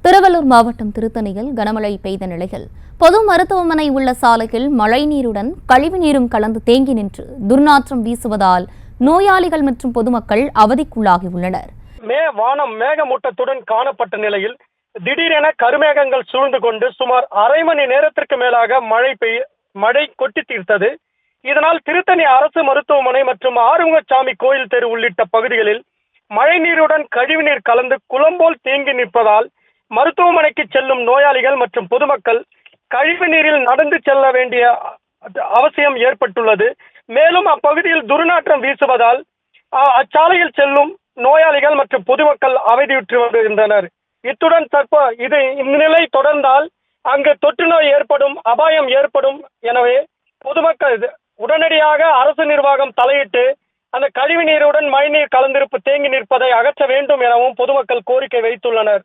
திருவள்ளூர் மாவட்டம் திருத்தணியில் கனமழை பெய்த நிலையில் பொது மருத்துவமனை உள்ள சாலையில் மழைநீருடன் கழிவுநீரும் கலந்து தேங்கி நின்று துர்நாற்றம் வீசுவதால் நோயாளிகள் மற்றும் பொதுமக்கள் அவதிக்குள்ளாகியுள்ளனர். வானம் மேகமூட்டத்துடன் காணப்பட்ட நிலையில் திடீரென கருமேகங்கள் சூழ்ந்து கொண்டு சுமார் அரை மணி நேரத்திற்கு மேலாக மழை கொட்டி தீர்த்தது. இதனால் திருத்தணி அரசு மருத்துவமனை மற்றும் ஆறுமுகசாமி கோயில் தெரு உள்ளிட்ட பகுதிகளில் மழைநீருடன் கழிவுநீர் கலந்து குளம்போல் தேங்கி நிற்பதால் மருத்துவமனைக்கு செல்லும் நோயாளிகள் மற்றும் பொதுமக்கள் கழிவு நீரில் நடந்து செல்ல வேண்டிய அவசியம் ஏற்பட்டுள்ளது. மேலும் அப்பகுதியில் துர்நாற்றம் வீசுவதால் அச்சாலையில் செல்லும் நோயாளிகள் மற்றும் பொதுமக்கள் அவதியுற்று வருகின்றனர். இத்துடன் இந்த நிலை தொடர்ந்தால் அங்கு தொற்று நோய் ஏற்படும் அபாயம் ஏற்படும். எனவே பொதுமக்கள் உடனடியாக அரசு நிர்வாகம் தலையிட்டு அந்த கழிவு நீருடன் மழைநீர் கலந்திருப்பு தேங்கி நிற்பதை அகற்ற வேண்டும் எனவும் பொதுமக்கள் கோரிக்கை வைத்துள்ளனர்.